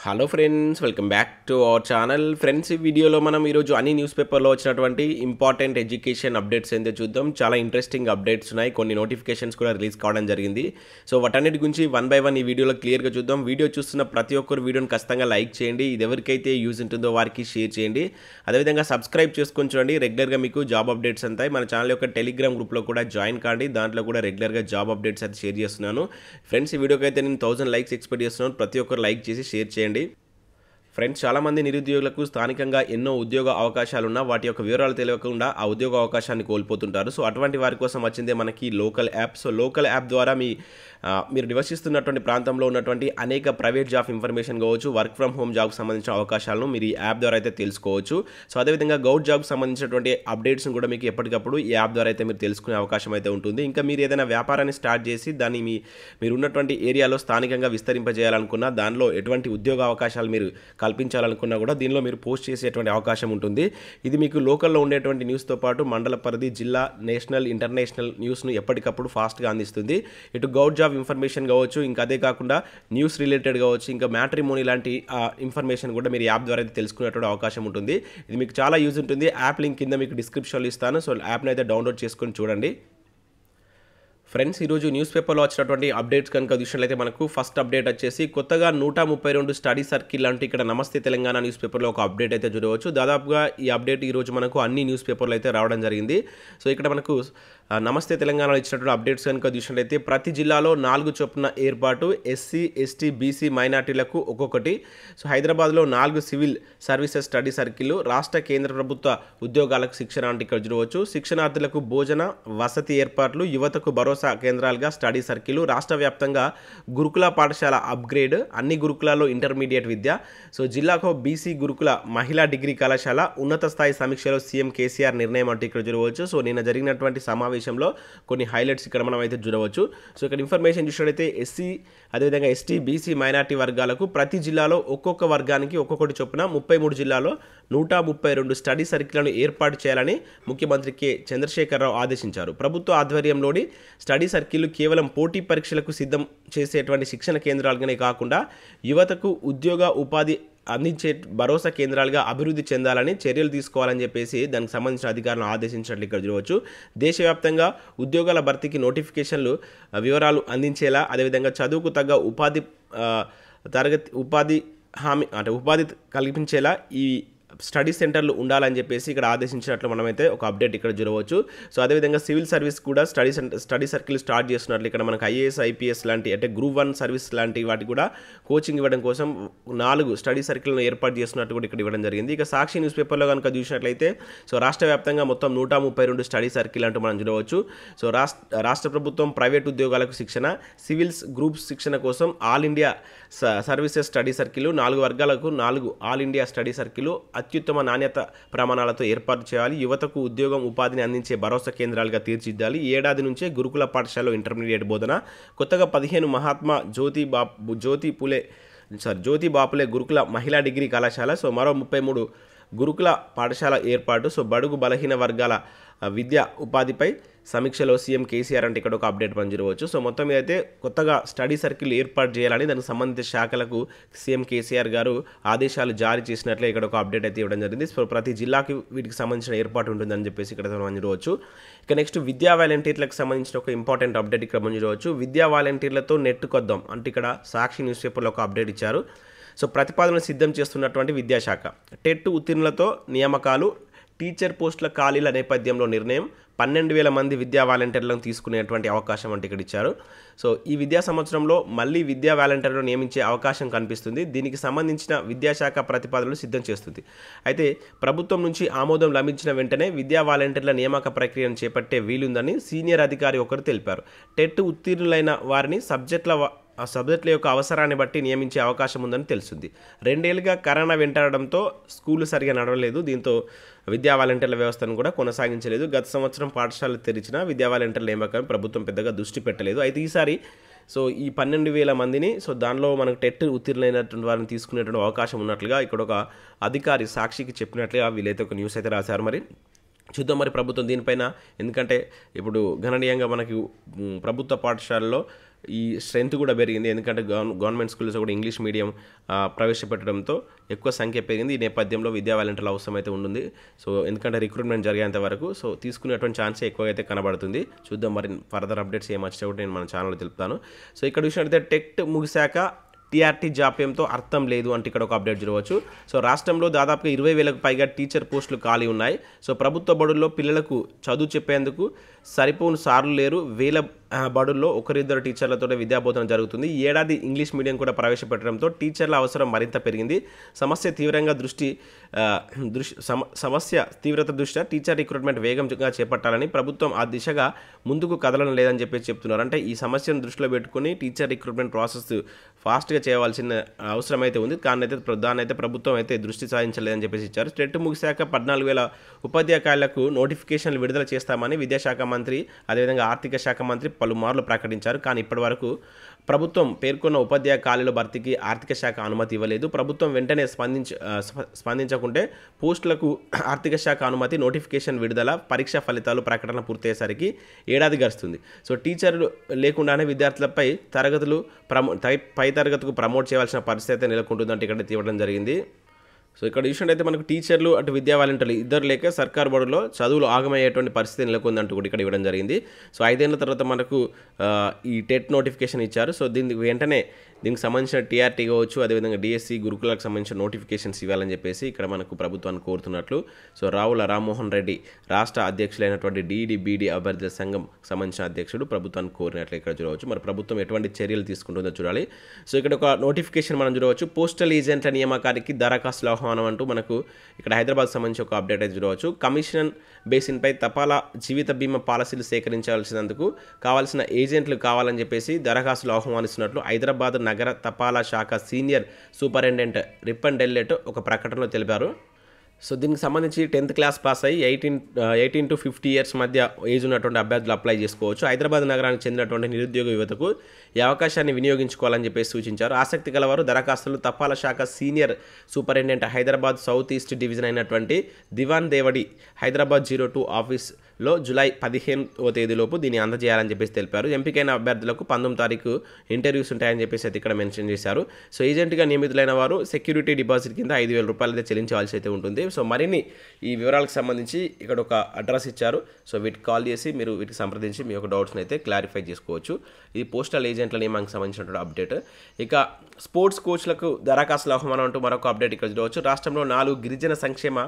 Hello friends, welcome back to our channel. Friends, ఈ వీడియోలో మనం ఈరోజు అన్ని న్యూస్ పేపర్లో వచ్చినటువంటి ఇంపార్టెంట్ ఎడ్యుకేషన్ అప్డేట్స్ ఏంటో చూద్దాం. చాలా ఇంట్రెస్టింగ్ అప్డేట్స్ ఉన్నాయి, కొన్ని నోటిఫికేషన్స్ కూడా రిలీజ్ కావడం జరిగింది. సో వాటన్నిటి గురించి వన్ బై వన్ ఈ వీడియోలో క్లియర్గా చూద్దాం. వీడియో చూస్తున్న ప్రతి ఒక్కరు వీడియోని ఖచ్చితంగా లైక్ చేయండి. ఇది ఎవరికైతే యూజ్ ఉంటుందో వారికి షేర్ చేయండి. అదేవిధంగా సబ్స్క్రైబ్ చేసుకొని చూడండి. రెగ్యులర్గా మీకు జాబ్ అప్డేట్స్ అంతాయి. మన ఛానల్ యొక్క టెలిగ్రామ్ గ్రూప్లో కూడా జాయిన్ కాండి. దాంట్లో కూడా రెగ్యులర్గా జాబ్ అప్డేట్స్ అయితే షేర్ చేస్తున్నాను. ఫ్రెండ్స్, ఈ వీడియోకి అయితే నేను 1000 లైక్స్ ఎక్స్పెక్ట్ చేస్తున్నాను. ప్రతి ఒక్కరు లైక్ చేసి షేర్ చేయండి. ఫ్రెండ్స్, చాలామంది నిరుద్యోగులకు స్థానికంగా ఎన్నో ఉద్యోగ అవకాశాలున్నా వాటి యొక్క వివరాలు తెలియకుండా ఆ ఉద్యోగ అవకాశాన్ని కోల్పోతుంటారు. సో అటువంటి వారి కోసం వచ్చిందే మనకి local app. So local app ద్వారా మీరు నివసిస్తున్నటువంటి ప్రాంతంలో ఉన్నటువంటి అనేక ప్రైవేట్ జాబ్ ఇన్ఫర్మేషన్ కావచ్చు, వర్క్ ఫ్రమ్ హోమ్ జాబ్కి సంబంధించిన అవకాశాలను మీరు ఈ యాప్ ద్వారా అయితే తెలుసుకోవచ్చు. సో అదేవిధంగా గౌట్ జాబ్కి సంబంధించినటువంటి అప్డేట్స్ని కూడా మీకు ఎప్పటికప్పుడు ఈ యాప్ ద్వారా అయితే మీరు తెలుసుకునే అవకాశం అయితే ఉంటుంది. ఇంకా మీరు ఏదైనా వ్యాపారాన్ని స్టార్ట్ చేసి దాన్ని మీరు ఉన్నటువంటి ఏరియాలో స్థానికంగా విస్తరింపజేయాలనుకున్నా, దానిలో ఎటువంటి ఉద్యోగ అవకాశాలు మీరు కల్పించాలనుకున్నా కూడా దీనిలో మీరు పోస్ట్ చేసేటువంటి అవకాశం ఉంటుంది. ఇది మీకు లోకల్లో ఉండేటువంటి న్యూస్తో పాటు మండల పరిధి, జిల్లా, నేషనల్, ఇంటర్నేషనల్ న్యూస్ను ఎప్పటికప్పుడు ఫాస్ట్గా అందిస్తుంది. ఇటు గౌట్ జాబ్ ఇన్ఫర్మేషన్ కావచ్చు, ఇంకా అదే కాకుండా న్యూస్ రిలేటెడ్ కావచ్చు, ఇంకా మ్యాట్రిమోనీ లాంటి ఇన్ఫర్మేషన్ కూడా మీరు యాప్ ద్వారా అయితే తెలుసుకునేటువంటి అవకాశం ఉంటుంది. ఇది మీకు చాలా యూజ్ ఉంటుంది. యాప్ లింక్ కింద మీకు డిస్క్రిప్షన్లో ఇస్తాను. సో యాప్ని అయితే డౌన్లోడ్ చేసుకొని చూడండి. ఫ్రెండ్స్, ఈరోజు న్యూస్ పేపర్లో వచ్చినటువంటి అప్డేట్స్ కనుక చూసినట్లయితే మనకు ఫస్ట్ అప్డేట్ వచ్చేసి కొత్తగా 132 స్టడీ సర్కిల్ అంటే ఇక్కడ నమస్తే తెలంగాణ న్యూస్ పేపర్లో ఒక అప్డేట్ అయితే చూడవచ్చు. దాదాపుగా ఈ అప్డేట్ ఈరోజు మనకు అన్ని న్యూస్ పేపర్లో అయితే రావడం జరిగింది. సో ఇక్కడ మనకు నమస్తే తెలంగాణలో ఇచ్చినటువంటి అప్డేట్స్ కనుక చూసినట్లయితే ప్రతి జిల్లాలో 4 చొప్పున ఏర్పాటు, ఎస్సీ, ఎస్టీ, బీసీ, మైనార్టీలకు ఒక్కొక్కటి. సో హైదరాబాద్లో 4 సివిల్ సర్వీసెస్ స్టడీ సర్కిల్, రాష్ట్ర కేంద్ర ప్రభుత్వ ఉద్యోగాలకు శిక్షణ అంటే ఇక్కడ చూడవచ్చు. శిక్షణార్థులకు భోజన వసతి ఏర్పాట్లు, యువతకు భరోసా కేంద్రాలుగా స్టడీ సర్కిల్, రాష్ట్ర వ్యాప్తంగా గురుకుల పాఠశాల అప్గ్రేడ్, అన్ని గురుకులాల్లో ఇంటర్మీడియట్ విద్య. సో జిల్లాకు బీసీ గురుకుల మహిళా డిగ్రీ కళాశాల, ఉన్నత స్థాయి సమీక్షలో సీఎం కేసీఆర్ నిర్ణయం అంటే ఇక్కడ చూడవచ్చు. సో నిన్న జరిగినటువంటి సమావేశంలో కొన్ని హైలైట్స్ ఇక్కడ మనం అయితే చూడవచ్చు. సో ఇక్కడ ఇన్ఫర్మేషన్ చూసినట్లయితే ఎస్సీ, అదేవిధంగా ఎస్టీ, బీసీ, మైనార్టీ వర్గాలకు ప్రతి జిల్లాలో ఒక్కొక్క వర్గానికి ఒక్కొక్కటి చొప్పున 33 జిల్లాలో 132 స్టడీ సర్కిళ్లను ఏర్పాటు చేయాలని ముఖ్యమంత్రి కె చంద్రశేఖరరావు ఆదేశించారు. ప్రభుత్వ ఆధ్వర్యంలోని స్టడీ సర్కిళ్లు కేవలం పోటీ పరీక్షలకు సిద్ధం చేసేటువంటి శిక్షణ కేంద్రాలుగానే కాకుండా యువతకు ఉద్యోగ ఉపాధి అందించే భరోసా కేంద్రాలుగా అభివృద్ధి చెందాలని చర్యలు తీసుకోవాలని చెప్పేసి దానికి సంబంధించిన అధికారులను ఆదేశించినట్లు ఇక్కడ చూడవచ్చు. దేశవ్యాప్తంగా ఉద్యోగాల భర్తీకి నోటిఫికేషన్లు వివరాలు అందించేలా, అదేవిధంగా చదువుకు తగ్గ ఉపాధి హామీ అంటే ఉపాధి కల్పించేలా ఈ స్టడీ సెంటర్లు ఉండాలని చెప్పేసి ఇక్కడ ఆదేశించినట్లు మనమైతే ఒక అప్డేట్ ఇక్కడ చూడవచ్చు. సో అదేవిధంగా సివిల్ సర్వీస్ కూడా స్టడీ సర్కిల్ స్టార్ట్ చేస్తున్నట్లు ఇక్కడ మనకు ఐఏఎస్, ఐపీఎస్ లాంటి అంటే గ్రూప్ 1 సర్వీస్ లాంటి వాటి కూడా కోచింగ్ ఇవ్వడం కోసం 4 స్టడీ సర్కిల్ను ఏర్పాటు చేస్తున్నట్టు కూడా ఇక్కడ ఇవ్వడం జరిగింది. ఇక సాక్షి న్యూస్ పేపర్లో కనుక చూసినట్లయితే సో రాష్ట్ర వ్యాప్తంగా మొత్తం 132 స్టడీ సర్కిల్ అంటూ మనం చూడవచ్చు. సో రాష్ట్ర ప్రభుత్వం ప్రైవేట్ ఉద్యోగాలకు శిక్షణ, సివిల్స్ గ్రూప్స్ శిక్షణ కోసం all India services study circle, 4 వర్గాలకు 4 ఆల్ ఇండియా స్టడీ సర్కిల్ అత్యుత్తమ నాణ్యత ప్రమాణాలతో ఏర్పాటు చేయాలి. యువతకు ఉద్యోగం ఉపాధిని అందించే భరోసా కేంద్రాలుగా తీర్చిదిద్దాలి. ఈ ఏడాది నుంచే గురుకుల పాఠశాలలో ఇంటర్మీడియట్ బోధన. కొత్తగా 15 మహాత్మా జ్యోతి బాపులే గురుకుల మహిళా డిగ్రీ కళాశాల. సో మరో 33 గురుకుల పాఠశాల ఏర్పాటు. సో బడుగు బలహీన వర్గాల విద్య ఉపాధిపై సమీక్షలో సీఎం కేసీఆర్ అంటే ఇక్కడ ఒక అప్డేట్ పనిచేయవచ్చు. సో మొత్తం మీద అయితే కొత్తగా స్టడీ సర్కిల్ ఏర్పాటు చేయాలని దానికి సంబంధిత శాఖలకు సీఎం కేసీఆర్ గారు ఆదేశాలు జారీ చేసినట్లే ఇక్కడ ఒక అప్డేట్ అయితే ఇవ్వడం జరిగింది. సో ప్రతి జిల్లాకి వీటికి సంబంధించిన ఏర్పాటు ఉంటుందని చెప్పేసి ఇక్కడ మనం చూడవచ్చు. ఇక నెక్స్ట్ విద్యా వాలంటీర్లకు సంబంధించిన ఒక ఇంపార్టెంట్ అప్డేట్ ఇక్కడ మనం చూడవచ్చు. విద్యా వాలంటీర్లతో నెట్ కొద్దాం అంటే ఇక్కడ సాక్షి న్యూస్ పేపర్లో ఒక అప్డేట్ ఇచ్చారు. సో ప్రతిపాదనలు సిద్ధం చేస్తున్నటువంటి విద్యాశాఖ, టెట్ ఉత్తీర్ణులతో నియామకాలు, టీచర్ పోస్టుల ఖాళీల నేపథ్యంలో నిర్ణయం, 12,000 మంది విద్యా వాలంటీర్లను తీసుకునేటువంటి అవకాశం అంటే ఇక్కడ ఇచ్చారు. సో ఈ విద్యా సంవత్సరంలో మళ్ళీ విద్యా వాలంటీర్లను నియమించే అవకాశం కనిపిస్తుంది. దీనికి సంబంధించిన విద్యాశాఖ ప్రతిపాదనలు సిద్ధం చేస్తుంది. అయితే ప్రభుత్వం నుంచి ఆమోదం లభించిన వెంటనే విద్యా వాలంటీర్ల నియామక ప్రక్రియను చేపట్టే వీలుందని సీనియర్ అధికారి ఒకరు తెలిపారు. టెట్ ఉత్తీర్ణులైన వారిని సబ్జెక్టుల యొక్క అవసరాన్ని బట్టి నియమించే అవకాశం ఉందని తెలుస్తుంది. 2 ఏళ్లుగా కరోనా వెంటాడడంతో స్కూలు సరిగా నడవలేదు. దీంతో విద్యా వాలంటీర్ల వ్యవస్థను కూడా కొనసాగించలేదు. గత సంవత్సరం పాఠశాలలు తెరిచిన విద్యా వాలంటీర్ల నియామకం ప్రభుత్వం పెద్దగా దృష్టి పెట్టలేదు. అయితే ఈసారి సో ఈ 12,000 మందిని సో దానిలో మనకు టెట్ ఉత్తీర్ణులైనటువంటి వారిని తీసుకునేటువంటి అవకాశం ఉన్నట్లుగా ఇక్కడ ఒక అధికారి సాక్షికి చెప్పినట్లుగా వీళ్ళైతే ఒక న్యూస్ అయితే రాశారు. మరి చూద్దాం మరి ప్రభుత్వం దీనిపైన, ఎందుకంటే ఇప్పుడు గణనీయంగా మనకి ప్రభుత్వ పాఠశాలలో ఈ స్ట్రెంత్ కూడా పెరిగింది. ఎందుకంటే గవర్నమెంట్ స్కూల్స్ కూడా ఇంగ్లీష్ మీడియం ప్రవేశపెట్టడంతో ఎక్కువ సంఖ్య పెరిగింది. ఈ నేపథ్యంలో విద్యా వాలంటీర్ల అవసరం అయితే ఉంటుంది. సో ఎందుకంటే రిక్రూట్మెంట్ జరిగేంత వరకు సో తీసుకునేటువంటి ఛాన్సే ఎక్కువ అయితే కనబడుతుంది. చూద్దాం మరి ఫర్దర్ అప్డేట్స్ ఏమొచ్చినా కూడా నేను మన ఛానల్లో తెలుపుతాను. సో ఇక్కడ చూసినట్లయితే టెట్ ముగిశాక టీఆర్టీ జాప్యంతో అర్థం లేదు అంటే ఇక్కడ ఒక అప్డేట్ చూడవచ్చు. సో రాష్ట్రంలో దాదాపుగా 20,000కు పైగా టీచర్ పోస్టులు ఖాళీ ఉన్నాయి. సో ప్రభుత్వ బడుల్లో పిల్లలకు చదువు చెప్పేందుకు సరిపోని సార్లు లేరు. వేల బడుల్లో ఒకరిద్దరు టీచర్లతో విద్యాబోధన జరుగుతుంది. ఈ ఏడాది ఇంగ్లీష్ మీడియం కూడా ప్రవేశపెట్టడంతో టీచర్ల అవసరం మరింత పెరిగింది. సమస్య తీవ్రత దృష్ట్యా టీచర్ రిక్రూట్మెంట్ వేగంగా చేపట్టాలని ప్రభుత్వం ఆ దిశగా ముందుకు కదలడం లేదని చెప్పేసి చెప్తున్నారు. అంటే ఈ సమస్యను దృష్టిలో పెట్టుకుని టీచర్ రిక్రూట్మెంట్ ప్రాసెస్ ఫాస్ట్గా చేయవలసిన అవసరం అయితే ఉంది. దాన్ని అయితే ప్రభుత్వం అయితే దృష్టి సాధించలేదని చెప్పేసి ఇచ్చారు. టెట్ ముగిశాక 14,000 ఉపాధ్యాయులకు నోటిఫికేషన్లు విడుదల చేస్తామని విద్యాశాఖ మంత్రి అదేవిధంగా ఆర్థిక శాఖ మంత్రి పలుమార్లు ప్రకటించారు. కానీ ఇప్పటివరకు ప్రభుత్వం పేర్కొన్న ఉపాధ్యాయ ఖాళీల భర్తీకి ఆర్థిక శాఖ అనుమతి ఇవ్వలేదు. ప్రభుత్వం వెంటనే స్పందించకుంటే పోస్టులకు ఆర్థిక శాఖ అనుమతి, నోటిఫికేషన్ విడుదల, పరీక్షా ఫలితాలు ప్రకటన పూర్తయ్యేసరికి ఏడాది గడుస్తుంది. సో టీచర్లు లేకుండానే విద్యార్థులపై పై తరగతికి ప్రమోట్ చేయాల్సిన పరిస్థితి నెలకొంటుందంటే ఇక్కడ తీయడం జరిగింది. సో ఇక్కడ చూసినట్టయితే మనకు టీచర్లు అటు విద్యా వాలంటీర్లు ఇద్దరు లేక సర్కారు బడుల్లో చదువులు ఆగమయ్యేటువంటి పరిస్థితి నెలకొందంటూ కూడా ఇక్కడ ఇవ్వడం జరిగింది. సో 5 ఏళ్ల తర్వాత మనకు ఈ టెట్ నోటిఫికేషన్ ఇచ్చారు. సో దీనికి సంబంధించిన టీఆర్టీ కావచ్చు, అదేవిధంగా డిఎస్సి గురుకులకు సంబంధించిన నోటిఫికేషన్స్ ఇవ్వాలని చెప్పేసి ఇక్కడ మనకు ప్రభుత్వాన్ని కోరుతున్నట్లు సో రావుల రామ్మోహన్ రెడ్డి రాష్ట్ర అధ్యక్షులైనటువంటి డిడిబిడి అభ్యర్థుల సంఘం సంబంధించిన అధ్యక్షుడు ప్రభుత్వాన్ని కోరినట్లు ఇక్కడ చూడవచ్చు. మరి ప్రభుత్వం ఎటువంటి చర్యలు తీసుకుంటుందో చూడాలి. సో ఇక్కడ ఒక నోటిఫికేషన్ మనం చూడవచ్చు. పోస్టల్ ఏజెంట్ల నియామకానికి దరఖాస్తుల ఆహ్వానం అంటూ మనకు ఇక్కడ హైదరాబాద్ సంబంధించి ఒక అప్డేట్ అయితే చూడవచ్చు. కమిషన్ బేసిన్పై తపాలా జీవిత బీమా పాలసీలు సేకరించాల్సినందుకు కావాల్సిన ఏజెంట్లు కావాలని చెప్పేసి దరఖాస్తులు ఆహ్వానిస్తున్నట్లు హైదరాబాద్ నగర తపాలా శాఖ సీనియర్ సూపరింటెండెంట్ రిప్పన్ డెల్లెట్ ఒక ప్రకటనలో తెలిపారు. సో దీనికి సంబంధించి 10th క్లాస్ పాస్ అయ్యి 18 to 50 ఇయర్స్ మధ్య ఏజ్ ఉన్నటువంటి అభ్యర్థులు అప్లై చేసుకోవచ్చు. హైదరాబాద్ నగరానికి చెందినటువంటి నిరుద్యోగ యువతకు ఈ అవకాశాన్ని వినియోగించుకోవాలని చెప్పేసి సూచించారు. ఆసక్తి గలవారు దరఖాస్తులు తపాలా శాఖ senior superintendent Hyderabad south east division అయినటువంటి దివాన్ దేవడి హైదరాబాద్ 02 ఆఫీస్లో జూలై 15వ తేదీలోపు దీన్ని అందజేయాలని చెప్పేసి తెలిపారు. ఎంపికైన అభ్యర్థులకు 19వ తారీఖు ఇంటర్వ్యూస్ ఉంటాయని చెప్పేసి అయితే ఇక్కడ మెన్షన్ చేశారు. సో ఏజెంట్గా నియమితులైన వారు సెక్యూరిటీ డిపాజిట్ కింద 5,000 రూపాయలు అయితే చెల్లించవలసి అయితే ఉంటుంది. సో మరిన్ని ఈ వివరాలకు సంబంధించి ఇక్కడ ఒక అడ్రస్ ఇచ్చారు. సో వీటికి కాల్ చేసి మీరు వీటికి సంప్రదించి మీ యొక్క డౌట్స్ని అయితే క్లారిఫై చేసుకోవచ్చు. ఇది పోస్టల్ ఏజెంట్ల నియమానికి సంబంధించినటువంటి అప్డేట్. ఇక స్పోర్ట్స్ కోచ్లకు దరఖాస్తుల ఆహ్వానం అంటూ మరొక అప్డేట్ ఇక్కడ చూడవచ్చు. రాష్ట్రంలో 4 గిరిజన సంక్షేమ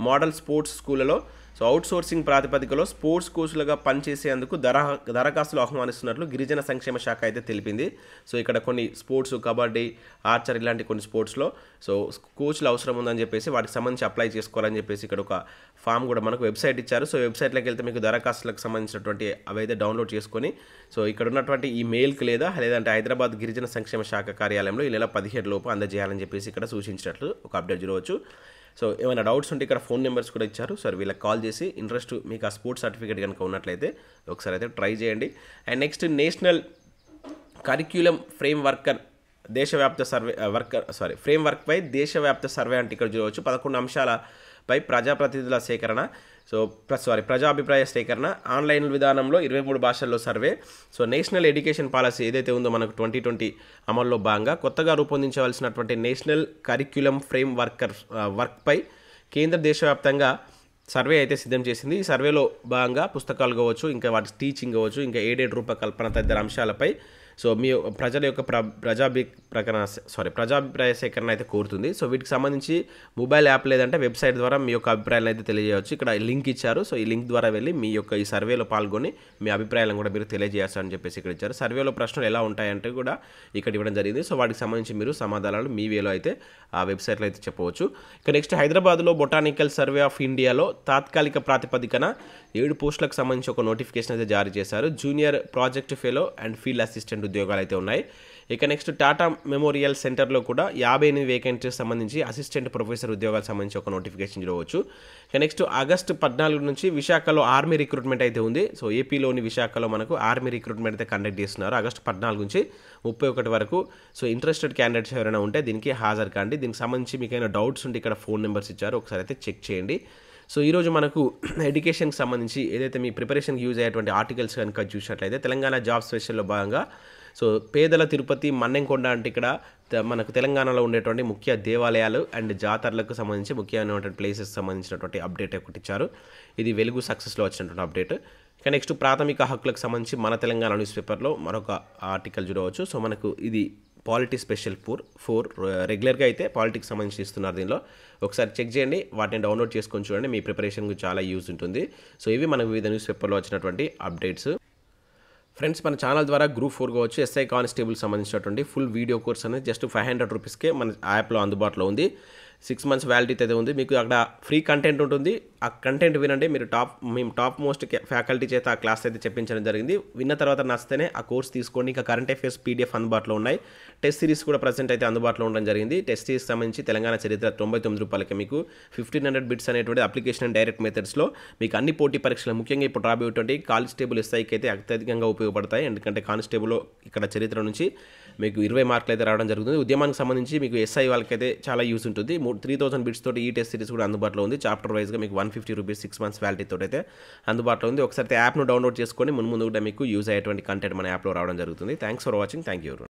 మోడల్ స్పోర్ట్స్ స్కూళ్లలో సో అవుట్సోర్సింగ్ ప్రాతిపదికలో స్పోర్ట్స్ కోచ్లుగా పనిచేసేందుకు దరఖాస్తులు ఆహ్వానిస్తున్నట్లు గిరిజన సంక్షేమ శాఖ అయితే తెలిపింది. సో ఇక్కడ కొన్ని స్పోర్ట్స్ కబడ్డీ, ఆర్చర్ ఇలాంటి కొన్ని స్పోర్ట్స్లో సో కోచ్లు అవసరం ఉందని చెప్పేసి వాటికి సంబంధించి అప్లై చేసుకోవాలని చెప్పేసి ఇక్కడ ఒక ఫామ్ కూడా మనకు వెబ్సైట్ ఇచ్చారు. సో వెబ్సైట్లోకి వెళ్తే మీకు దరఖాస్తులకు సంబంధించినటువంటి అవైతే డౌన్లోడ్ చేసుకొని సో ఇక్కడ ఉన్నటువంటి ఈ మెయిల్కి లేదంటే హైదరాబాద్ గిరిజన సంక్షేమ శాఖ కార్యాలయంలో ఈ నెల 17 లోపు అందజేయాలని చెప్పేసి ఇక్కడ సూచించినట్లు ఒక అప్డేట్ చూడవచ్చు. సో ఏమైనా డౌట్స్ ఉంటే ఇక్కడ ఫోన్ నెంబర్స్ కూడా ఇచ్చారు. సో వీళ్ళకి కాల్ చేసి ఇంట్రెస్ట్ మీకు ఆ స్పోర్ట్స్ సర్టిఫికేట్ కనుక ఉన్నట్లయితే ఒకసారి అయితే ట్రై చేయండి. అండ్ నెక్స్ట్ నేషనల్ కరిక్యులం ఫ్రేమ్వర్క్పై దేశవ్యాప్త సర్వే అంటే ఇక్కడ చూడవచ్చు. 11 అంశాలపై ప్రజాప్రతినిధుల సేకరణ ప్రజాభిప్రాయ సేకరణ ఆన్లైన్ విధానంలో 23 భాషల్లో survey. So national education policy ఏదైతే ఉందో మనకు 2020 అమల్లో భాగంగా కొత్తగా రూపొందించవలసినటువంటి నేషనల్ కరిక్యులం వర్క్పై కేంద్ర దేశవ్యాప్తంగా సర్వే అయితే సిద్ధం చేసింది. ఈ సర్వేలో భాగంగా పుస్తకాలు కావచ్చు, ఇంకా వాటి టీచింగ్ కావచ్చు, ఇంకా ఎయిడెడ్ రూపకల్పన తదితర అంశాలపై సో మీ ప్రజల యొక్క ప్రజాభిప్రాయ సేకరణ అయితే కోరుతుంది. సో వీటికి సంబంధించి మొబైల్ యాప్ లేదంటే వెబ్సైట్ ద్వారా మీ యొక్క అభిప్రాయాలను అయితే తెలియజేయవచ్చు. ఇక్కడ లింక్ ఇచ్చారు. సో ఈ లింక్ ద్వారా వెళ్ళి మీ యొక్క ఈ సర్వేలో పాల్గొని మీ అభిప్రాయాలను కూడా మీరు తెలియజేయచ్చు అని చెప్పేసి ఇక్కడ ఇచ్చారు. సర్వేలో ప్రశ్నలు ఎలా ఉంటాయంటే కూడా ఇక్కడ ఇవ్వడం జరిగింది. సో వాటికి సంబంధించి మీరు సమాధానాలు మీ వేలో అయితే ఆ వెబ్సైట్లో అయితే చెప్పవచ్చు. ఇక నెక్స్ట్ హైదరాబాద్లో బొటానికల్ సర్వే ఆఫ్ ఇండియాలో తాత్కాలిక ప్రాతిపదికన 7 పోస్టులకు సంబంధించి ఒక నోటిఫికేషన్ అయితే జారీ చేశారు. Junior project fellow and field assistant ఉద్యోగాలు అయితే ఉన్నాయి. ఇక నెక్స్ట్ టాటా మెమోరియల్ సెంటర్లో కూడా 58 వేకెన్సీకి సంబంధించి అసిస్టెంట్ ప్రొఫెసర్ ఉద్యోగాలకు సంబంధించి ఒక నోటిఫికేషన్ చూడవచ్చు. ఇక నెక్స్ట్ ఆగస్టు 14 నుంచి విశాఖలో ఆర్మీ రిక్రూట్మెంట్ అయితే ఉంది. సో ఏపీలోని విశాఖలో మనకు ఆర్మీ రిక్రూట్మెంట్ అయితే కండక్ట్ చేస్తున్నారు. ఆగస్టు 14 నుంచి 31 వరకు. సో ఇంట్రెస్టెడ్ క్యాండిడేట్స్ ఎవరైనా ఉంటే దీనికి హాజరు కాండి. దీనికి సంబంధించి మీకు ఏమైనా డౌట్స్ ఉంటే ఇక్కడ ఫోన్ నెంబర్స్ ఇచ్చారు, ఒకసారి అయితే చెక్ చేయండి. సో ఈరోజు మనకు ఎడ్యుకేషన్కి సంబంధించి ఏదైతే మీ ప్రిపరేషన్కి యూజ్ అయ్యేటువంటి ఆర్టికల్స్ కనుక చూసినట్లయితే తెలంగాణ జాబ్ స్పెషల్లో భాగంగా సో పేదల తిరుపతి మన్నెంకొండ అంటే ఇక్కడ మనకు తెలంగాణలో ఉండేటువంటి ముఖ్య దేవాలయాలు అండ్ జాతరలకు సంబంధించి ముఖ్యమైనటువంటి ప్లేసెస్ సంబంధించినటువంటి అప్డేట్ ఒకటి ఇచ్చారు. ఇది వెలుగు సక్సెస్లో వచ్చినటువంటి అప్డేట్. ఇక నెక్స్ట్ ప్రాథమిక హక్కులకు సంబంధించి మన తెలంగాణ న్యూస్ పేపర్లో మరొక ఆర్టికల్ చూడవచ్చు. సో మనకు ఇది పాలిటీ స్పెషల్ 4 రెగ్యులర్గా అయితే పాలిటిక్స్ సంబంధించి ఇస్తున్నారు. దీనిలో ఒకసారి చెక్ చేయండి, వాటిని డౌన్లోడ్ చేసుకొని చూడండి, మీ ప్రిపరేషన్కి చాలా యూజ్ ఉంటుంది. సో ఇవి మనకు వివిధ న్యూస్ పేపర్లో వచ్చినటువంటి అప్డేట్స్. ఫ్రెండ్స్, మన ఛానల్ ద్వారా గ్రూప్ 4 కావచ్చు ఎస్ఐ కానిస్టేబుల్ సంబంధించినటువంటి ఫుల్ వీడియో కోర్స్ అనేది జస్ట్ 500 రూపీస్కే మన యాప్లో అందుబాటులో ఉంది. 6 months వ్యాలిడిటీ అయితే ఉంది. మీకు అక్కడ ఫ్రీ కంటెంట్ ఉంటుంది. ఆ కంటెంట్ వినండి. మేము టాప్ మోస్ట్ ఫ్యాకల్టీ చేత ఆ క్లాస్ అయితే చెప్పించడం జరిగింది. విన్న తర్వాత నచ్చితేనే ఆ కోర్స్ తీసుకోండి. ఇంకా కరెంట్ అఫేర్స్ పీడిఎఫ్ అందుబాటులో ఉన్నాయి. టెస్ట్ సిరీస్ కూడా ప్రజెంట్ అయితే అందుబాటులో ఉండడం జరిగింది. టెస్ట్ సిరీస్ సంబంధించి తెలంగాణ చరిత్ర 99 రూపాయలకి మీకు 1500 బిట్స్ అనేటువంటి అప్లికేషన్ అండ్ డైరెక్ట్ మెథడ్స్లో మీకు అన్ని పోటీ పరీక్షలు ముఖ్యంగా ఇప్పుడు రాబోయేటువంటి కానిస్టేబుల్ ఎస్ఐకి అయితే అత్యధికంగా ఉపయోగపడతాయి. ఎందుకంటే కానిస్టేబుల్ ఇక్కడ చరిత్ర నుంచి మీకు 20 మార్కులు అయితే రావడం జరుగుతుంది. ఉద్యమానికి సంబంధించి మీకు ఎస్ఐ వాళ్ళకైతే చాలా యూజ్ ఉంటుంది. 3000 బిట్స్ తోటి ఈ టెస్ట్ సిరీస్ కూడా అందుబాటులో ఉంది. చాప్టర్ వైజ్గా మీకు 150 రూపీస్ 6 months వ్యాలిటీ తోటి అయితే అందుబాటులో ఉంది. ఒకసారి యాప్ను డౌన్లోడ్ చేసుకొని ముందు కూడా మీకు యూజ్ అయ్యేటువంటి కంటెంట్ మన యాప్లో రావడం జరుగుతుంది. Thanks for watching. Thank you.